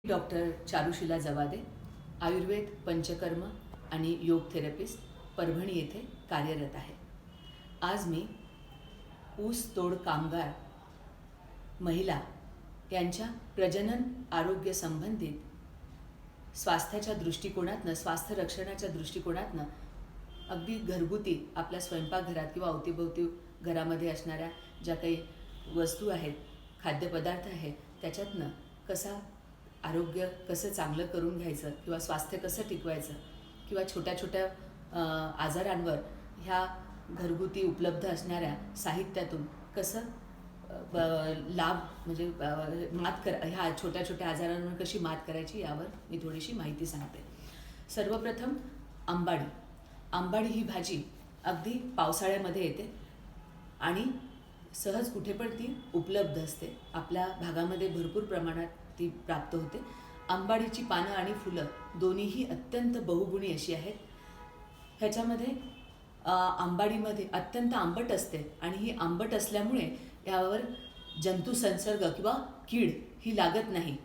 Doctor Charushila Jawade, Ayurveda panchakarma आणि योग therapist, Parbhani येथे कार्यरत आहे. आज मी ऊस तोड कामगार महिला यांच्या प्रजनन आरोग्य संबंधित स्वास्थ्याच्या दृष्टिकोनातनं, स्वास्थ्य रक्षणाच्या दृष्टिकोनातनं अगदी घरगुती आपल्या स्वयंपाकघरात किंवा अवतीभोवती घरामध्ये असणाऱ्या ज्या काही वस्तू आहेत, खाद्यपदार्थ आहेत, त्याच्यातनं कसा आरोग्य कसं चांगलं करून घ्यायचं किंवा स्वास्थ्य कसं टिकवायचं किंवा छोट्या छोट्या आजारांवर ह्या घरगुती उपलब्ध असणाऱ्या साहित्यातून कसं लाभ म्हणजे ह्या छोट्या छोट्या आजारांवर कशी मात करायची यावर मी थोडीशी माहिती सांगते. सर्वप्रथम आंबाडी ही भाजी अगदी पावसाळ्यामध्ये येते आणि सहज कुठे पण ती उपलब्ध असते. आपल्या भागामध्ये भरपूर प्रमाणात ती प्राप्त होते. आंबाडीची पानं आणि फुलं दोन्हीही अत्यंत बहुगुणी अशी आहेत. ह्याच्यामध्ये आंबाडीमध्ये अत्यंत आंबट असते आणि ही आंबट असल्यामुळे यावर जंतुसंसर्ग किंवा कीड ही लागत नाही.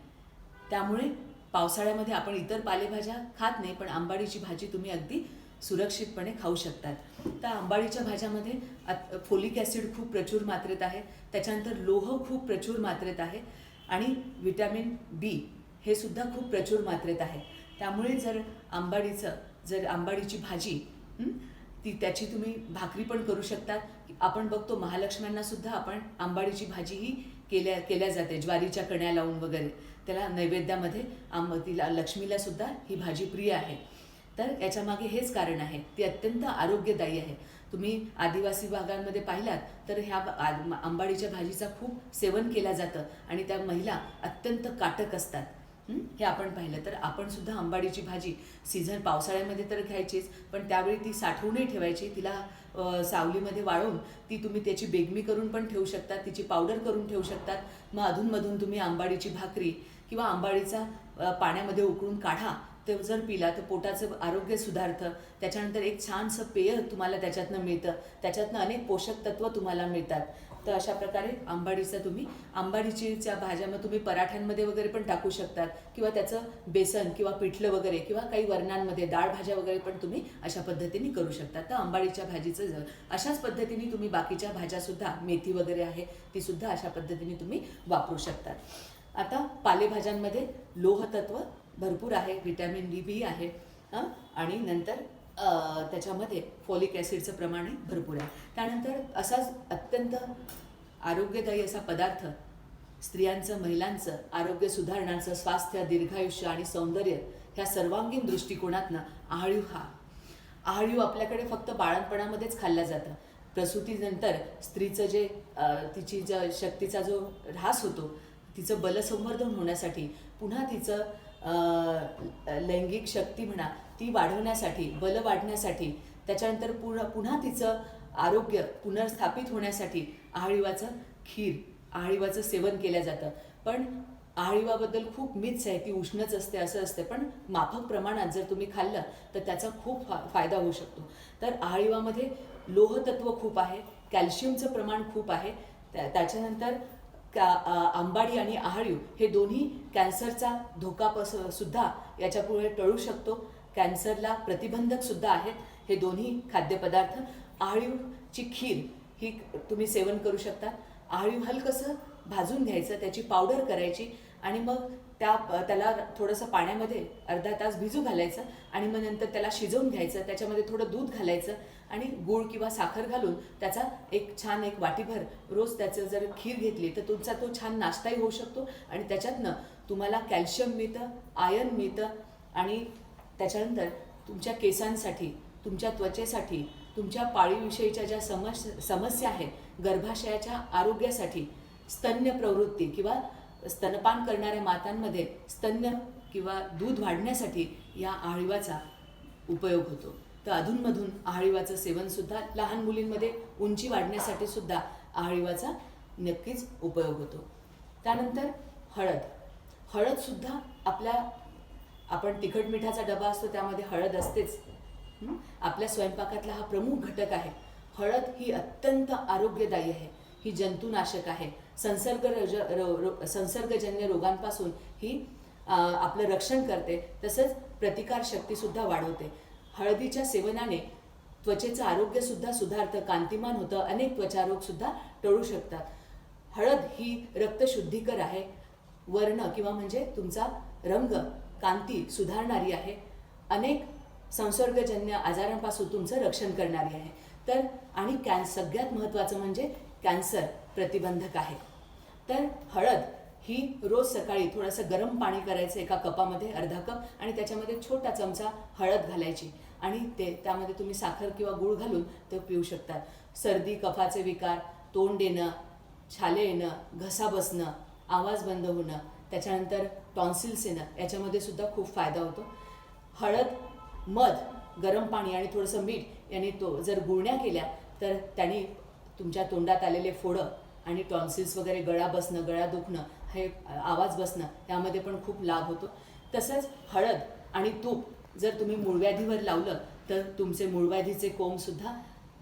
त्यामुळे पावसाळ्यामध्ये आपण इतर पालेभाज्या खात नाही, पण आंबाडीची भाजी तुम्ही अगदी सुरक्षितपणे खाऊ शकतात. तर आंबाडीच्या भाज्यामध्ये फोलिक ॲसिड खूप प्रचूर मात्रेत आहे, त्याच्यानंतर लोह खूप प्रचूर मात्रेत आहे आणि व्हिटॅमिन बी हे सुद्धा खूप प्रचूर मात्रेत आहे. त्यामुळे जर आंबाडीची भाजी त्याची तुम्ही भाकरी पण करू शकतात. आपण बघतो महालक्ष्म्यांनासुद्धा आपण आंबाडीची भाजी ही केल्या जाते, ज्वारीच्या कण्या लावून वगैरे. त्याला नैवेद्यामध्ये तिला लक्ष्मीलासुद्धा ही भाजी प्रिय आहे. तर याच्यामागे हेच कारण आहे, ती अत्यंत आरोग्यदायी आहे. तुम्ही आदिवासी भागांमध्ये पाहिलात तर ह्या आंबाडीच्या भाजीचा खूप सेवन केलं जातं आणि त्या महिला अत्यंत काटक असतात. हे आपण पाहिलं. तर आपण सुद्धा आंबाडीची भाजी सीझन पावसाळ्यामध्ये तर घ्यायचीच, पण त्यावेळी ती साठवूनही ठेवायची. तिला सावलीमध्ये वाळवून त्याची बेगमी करून पण ठेवू शकतात, तिची पावडर करून ठेवू शकतात. मग अधूनमधून तुम्ही आंबाडीची भाकरी किंवा आंबाडीचा पाण्यामध्ये उकळून काढा, ते जर पिला तर पोटाचं आरोग्य सुधारतं. त्याच्यानंतर एक छानसं पेय तुम्हाला त्याच्यातनं मिळतं, त्याच्यातनं अनेक पोषक तत्व तुम्हाला मिळतात. तर अशा प्रकारे आंबाडीच्या भाज्या मग तुम्ही पराठ्यांमध्ये वगैरे पण टाकू शकतात किंवा त्याचं बेसन किंवा पिठलं वगैरे किंवा काही वरणांमध्ये डाळ भाज्या वगैरे पण तुम्ही अशा पद्धतीने करू शकतात. तर आंबाडीच्या भाजीचं अशाच पद्धतीने तुम्ही बाकीच्या भाज्यासुद्धा, मेथी वगैरे आहे तीसुद्धा अशा पद्धतीने तुम्ही वापरू शकतात. आता पालेभाज्यांमध्ये लोहतत्व भरपूर आहे, व्हिटॅमिन बी आहे आणि नंतर त्याच्यामध्ये फॉलिक ॲसिडचं प्रमाणही भरपूर आहे. त्यानंतर असाच अत्यंत आरोग्यदायी असा पदार्थ, स्त्रियांचं महिलांचं आरोग्य सुधारण्याचं, स्वास्थ्य, दीर्घायुष्य आणि सौंदर्य ह्या सर्वांगीण दृष्टिकोनातनं आहाळीव आपल्याकडे फक्त बाळंतपणामध्येच खाल्ला जातं. प्रसूतीनंतर स्त्रीचं जे तिची शक्तीचा जो ऱ्हास होतो, तिचं बलसंवर्धन होण्यासाठी, पुन्हा तिचं लैंगिक शक्ती म्हणा ती वाढवण्यासाठी, बल वाढण्यासाठी, त्याच्यानंतर पुन्हा तिचं आरोग्य पुनर्स्थापित होण्यासाठी आहाळीवाचं सेवन केलं जातं. पण आहाळीवाबद्दल खूप मिथ्स आहे, ती उष्णच असते असं असते, पण माफक प्रमाणात जर तुम्ही खाल्लं तर त्याचा खूप फायदा होऊ शकतो. तर आहाळीवामध्ये लोहतत्व खूप आहे, कॅल्शियमचं प्रमाण खूप आहे. त्याच्यानंतर आंबाडी आणि आहाळीव हे दोन्ही कॅन्सरचा धोका सुद्धा याच्यापुढे टळू शकतो. कॅन्सरला प्रतिबंधक सुद्धा आहेत हे दोन्ही खाद्यपदार्थ. आहाळीवची खीर ही तुम्ही सेवन करू शकता. आहाळीव हलकंसं भाजून घ्यायचं, त्याची पावडर करायची आणि मग त्याला थोडंसं पाण्यामध्ये अर्धा तास भिजू घालायचं आणि मग नंतर त्याला शिजवून घ्यायचं. त्याच्यामध्ये थोडं दूध घालायचं आणि गूळ किंवा साखर घालून त्याचा एक वाटीभर रोज त्याचं जर खीर घेतली तर तुमचा तो छान नाश्ताही होऊ शकतो आणि त्याच्यातनं तुम्हाला कॅल्शियम मिळतं, आयर्न मिळतं आणि त्याच्यानंतर तुमच्या केसांसाठी, तुमच्या त्वचेसाठी, तुमच्या पाळीविषयीच्या ज्या समस्या आहेत, गर्भाशयाच्या आरोग्यासाठी, स्तन्य प्रवृत्ती किंवा स्तनपान करणाऱ्या मातांमध्ये स्तन्य किंवा दूध वाढण्यासाठी या आहाळीवाचा उपयोग होतो. तर अधूनमधून आहाळीवाचं सेवनसुद्धा, लहान मुलींमध्ये उंची वाढण्यासाठी सुद्धा आहाळीवाचा नक्कीच उपयोग होतो. त्यानंतर हळदसुद्धा आपण तिखट मिठाचा डबा असतो त्यामध्ये हळद असतेच. आपल्या स्वयंपाकातला हा प्रमुख घटक आहे. हळद ही अत्यंत आरोग्यदायी आहे. ही जंतुनाशक आहे. संसर्गजन्य रोगांपासून ही आपलं रक्षण करते. तसंच प्रतिकारशक्तीसुद्धा वाढवते. हळदीच्या सेवनाने त्वचेचं आरोग्यसुद्धा सुधारतं, कांतिमान होतं, अनेक त्वचारोगसुद्धा टळू शकतात. हळद ही रक्तशुद्धीकर आहे. वर्ण किंवा म्हणजे तुमचा रंग, कांती सुधारणारी आहे. अनेक संसर्गजन्य आजारांपासून तुमचं रक्षण करणारी आहे. तर आणि सगळ्यात महत्त्वाचं म्हणजे कॅन्सर प्रतिबंधक आहे. तर हळद ही रोज सकाळी थोडंसं गरम पाणी करायचं एका कपामध्ये, अर्धा कप, आणि त्याच्यामध्ये छोटा चमचा हळद घालायची आणि त्यामध्ये तुम्ही साखर किंवा गूळ घालून ते पिऊ शकतात. सर्दी, कफाचे विकार, तोंड येणं, छाले येणं, घसा बसणं, आवाज बंद होणं, त्याच्यानंतर टॉन्सिल्स येणं, याच्यामध्ये सुद्धा खूप फायदा होतो. हळद, मध, गरम पाणी आणि थोडंसं मीठ यांनी जर गुळण्या केल्या तर त्यांनी तुमच्या तोंडात आलेले फोडं आणि टॉन्सिल्स वगैरे, गळा बसणं, गळा दुखणं, हे आवाज बसणं, यामध्ये पण खूप लाभ होतो. तसंच हळद आणि तूप जर तुम्ही मूळव्याधीवर लावलं तर तुमचे मूळव्याधीचे कोंबसुद्धा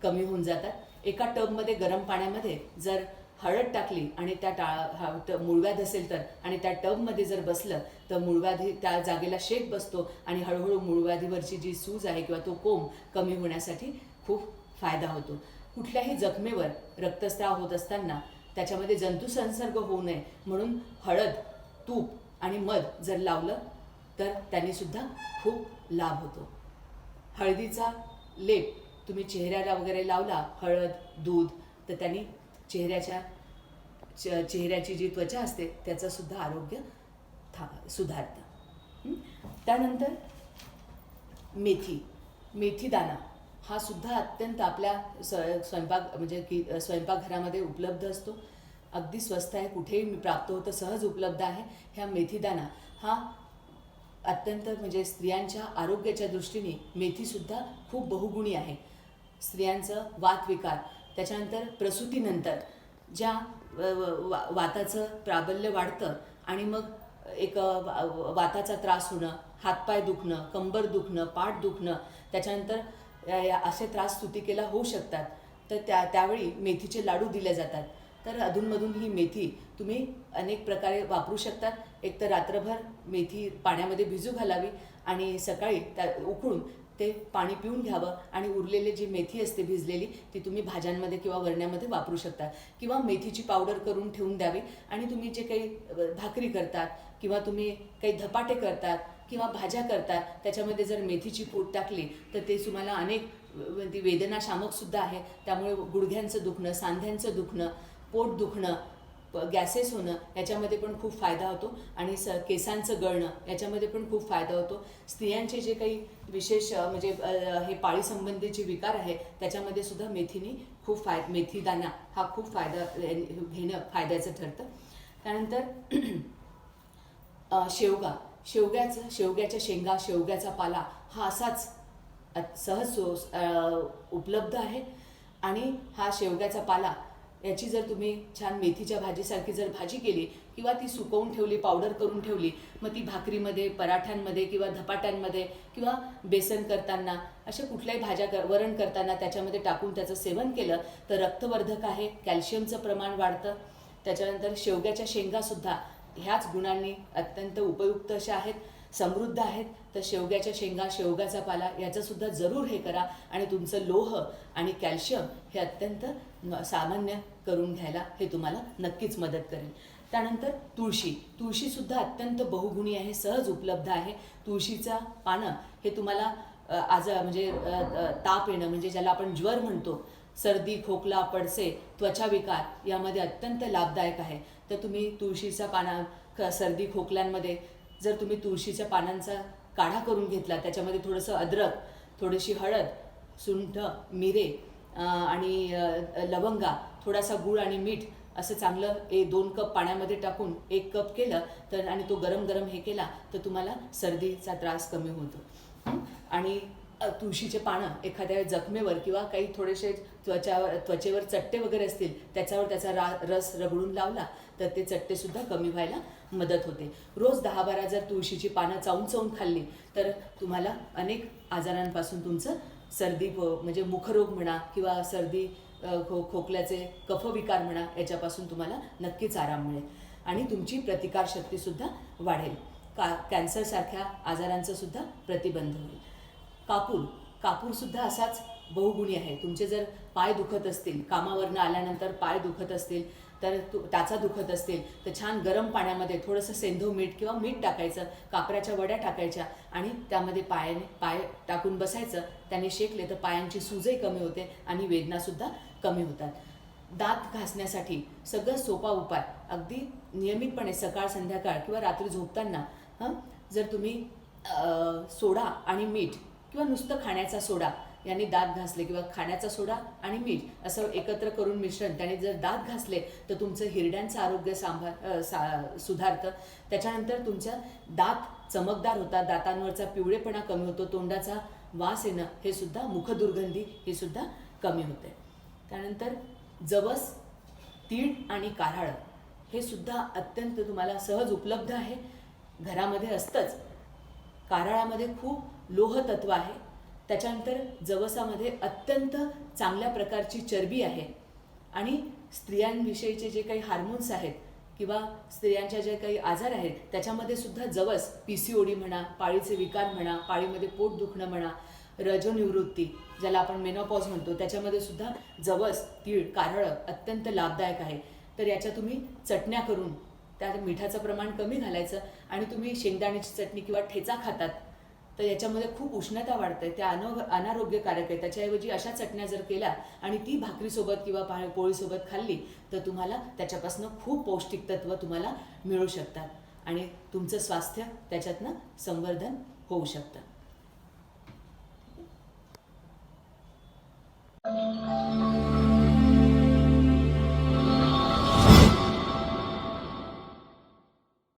कमी होऊन जातात. एका टबमध्ये गरम पाण्यामध्ये जर हळद टाकली आणि त्या मूळव्याध असेल तर, आणि त्या टबमध्ये जर बसलं तर मूळव्याधी त्या जागेला शेक बसतो आणि हळूहळू मूळव्याधीवरची जी सूज आहे किंवा तो कोंब कमी होण्यासाठी खूप फायदा होतो. कुठल्याही जखमेवर रक्तस्राव होत असताना त्याच्यामध्ये जंतुसंसर्ग होऊ नये म्हणून हळद, तूप आणि मध जर लावलं तर त्यांनीसुद्धा खूप लाभ होतो. हळदीचा लेप तुम्ही चेहऱ्याला वगैरे लावला, हळद, दूध, तर त्यांनी चेहऱ्याची जी त्वचा असते त्याचंसुद्धा आरोग्य सुधारतं. त्यानंतर मेथीदाणा हा सुद्धा अत्यंत आपल्या स्वयंपाकघरामध्ये उपलब्ध असतो. अगदी स्वस्त आहे, कुठेही प्राप्त होतं, सहज उपलब्ध आहे. ह्या मेथीदाणा हा अत्यंत स्त्रियांच्या आरोग्याच्या दृष्टीने मेथीसुद्धा खूप बहुगुणी आहे. स्त्रियांचं वातविकार, त्याच्यानंतर प्रसूतीनंतर ज्या वाताचं प्राबल्य वाढतं आणि मग एक वाताचा त्रास होणं, हातपाय दुखणं, कंबर दुखणं, पाठ दुखणं, त्याच्यानंतर असे त्रास स्तुतिकेला होऊ शकतात. तर त्यावेळी मेथीचे लाडू दिले जातात. तर अधूनमधून ही मेथी तुम्ही अनेक प्रकारे वापरू शकतात. एक तर रात्रभर मेथी पाण्यामध्ये भिजू घालावी आणि सकाळी उकळून ते पाणी पिऊन घ्यावं आणि उरलेली जी मेथी असते भिजलेली ती तुम्ही भाज्यांमध्ये किंवा वरण्यामध्ये वापरू शकता. किंवा मेथीची पावडर करून ठेवून द्यावी आणि तुम्ही जे काही भाकरी करतात किंवा तुम्ही काही धपाटे करतात किंवा भाज्या करतात त्याच्यामध्ये जर मेथीची पूड टाकली तर ते तुम्हाला अनेक ती वेदनाशामकसुद्धा आहे. त्यामुळे गुडघ्यांचं दुखणं, सांध्यांचं दुखणं, पोट दुखणं, गॅसेस होणं याच्यामध्ये पण खूप फायदा होतो आणि केसांचं गळणं याच्यामध्ये पण खूप फायदा होतो. स्त्रियांचे जे काही विशेष हे पाळीसंबंधीचे विकार आहे त्याच्यामध्ये सुद्धा मेथीदाणा हा खूप घेणं फायद्याचं ठरतं. त्यानंतर शेवग्याच्या शेंगा, शेवग्याचा पाला हा असाच सहज उपलब्ध आहे. आणि हा शेवग्याचा पाला याची जर तुम्ही छान मेथीच्या भाजीसारखी जर भाजी केली किंवा ती सुकवून ठेवली, पावडर करून ठेवली, मग ती भाकरीमध्ये, पराठ्यांमध्ये किंवा धपाट्यांमध्ये किंवा बेसन करताना, अशा कुठल्याही वरण करताना त्याच्यामध्ये टाकून त्याचं सेवन केलं तर रक्तवर्धक आहे, कॅल्शियमचं प्रमाण वाढतं. त्याच्यानंतर शेवग्याच्या शेंगासुद्धा ह्याच गुणांनी अत्यंत उपयुक्त अशा आहेत, समृद्ध आहेत. तर शेवग्याच्या शेंगा, शेवगाचा पाला याचंसुद्धा जरूर हे करा आणि तुमचं लोह आणि कॅल्शियम हे अत्यंत सामान्य करून घ्यायला हे तुम्हाला नक्कीच मदत करेल. त्यानंतर तुळशीसुद्धा अत्यंत बहुगुणी आहे, सहज उपलब्ध आहे. तुळशीचा पानं हे तुम्हाला ताप येणं ज्याला आपण ज्वर म्हणतो, सर्दी, खोकला, पडसे, त्वचाविकार यामध्ये अत्यंत लाभदायक आहे. तर तुम्ही तुळशीचा सर्दी, खोकल्यांमध्ये जर तुम्ही तुळशीच्या पानांचा काढा करून घेतला, त्याच्यामध्ये थोडंसं अद्रक, थोडीशी हळद, सुंठ, मिरे आणि लवंगा, थोडासा गूळ आणि मीठ असं चांगलं 2 कप पाण्यामध्ये टाकून 1 कप केलं तर आणि तो गरम हे केला तर तुम्हाला सर्दीचा त्रास कमी होतो. आणि तुळशीचे पानं एखाद्या जखमेवर किंवा काही थोडेसे त्वचेवर चट्टे वगैरे असतील त्याच्यावर त्याचा रस रगडून लावला तर ते चट्टेसुद्धा कमी व्हायला मदत होते. रोज 10-12 जर तुळशीची पानं चावून चावून खाल्ली तर तुम्हाला अनेक आजारांपासून तुमचं सर्दी म्हणजे मुखरोग म्हणा किंवा सर्दी खोकल्याचे कफविकार म्हणा याच्यापासून तुम्हाला नक्कीच आराम मिळेल आणि तुमची प्रतिकारशक्तीसुद्धा वाढेल. कॅन्सरसारख्या आजारांचासुद्धा प्रतिबंध होईल. कापूरसुद्धा असाच बहुगुणी आहे. तुमचे जर पाय दुखत असतील, कामावरनं आल्यानंतर पाय दुखत असतील, तर टाचा दुखत असतील तर छान गरम पाण्यामध्ये थोडंसं सेंधव मीठ किंवा मीठ टाकायचं, कापराच्या वड्या टाकायच्या आणि त्यामध्ये पाय टाकून बसायचं. त्याने शेकले तर पायांची सूजही कमी होते आणि वेदनासुद्धा कमी होतात. दात घासण्यासाठी सगळं सोपा उपाय, अगदी नियमितपणे सकाळ संध्याकाळ किंवा रात्री झोपताना जर तुम्ही सोडा आणि मीठ किंवा नुसतं खाण्याचा सोडा याने दात घासले किंवा खाण्याचा सोडा आणि मीठ असं एकत्र करून मिश्रण त्याने जर दात घासले तर तुमचं हिरड्यांचं आरोग्य सुधारतं. त्याच्यानंतर तुमच्या दात चमकदार होतात, दातांवरचा पिवळेपणा कमी होतो, तोंडाचा वास येणं हे सुद्धा, मुखदुर्गंधी हे सुद्धा कमी होते. त्यानंतर जवस, तीळ आणि कारळं हे सुद्धा अत्यंत तुम्हाला सहज उपलब्ध आहे, घरामध्ये असतंच. कारळामध्ये खूप लोहतत्व आहे. त्याच्यानंतर जवसामध्ये अत्यंत चांगल्या प्रकारची चरबी आहे आणि स्त्रियांविषयीचे जे काही हार्मोन्स आहेत किंवा स्त्रियांच्या जे काही आजार आहेत त्याच्यामध्ये सुद्धा जवस, PCOD म्हणा, पाळीचे विकार म्हणा, पाळीमध्ये पोट दुखणं म्हणा, रजोनिवृत्ती ज्याला आपण मेनोपॉज म्हणतो त्याच्यामध्ये सुद्धा जवस, तीळ, कारळं अत्यंत लाभदायक आहे. तर याच्या तुम्ही चटण्या करून त्या मिठाचं प्रमाण कमी घालायचं आणि तुम्ही शेंगदाण्याची चटणी किंवा ठेचा खातात तर याच्यामध्ये खूप उष्णता वाढते, त्या अनारोग्यकारक आहे. त्याच्याऐवजी अशा चटण्या जर केल्या आणि ती भाकरीसोबत किंवा पोळीसोबत खाल्ली तर तुम्हाला त्याच्यापासून खूप पौष्टिक तत्व तुम्हाला मिळू शकतात आणि तुमचं स्वास्थ्य त्याच्यातनं संवर्धन होऊ शकतं.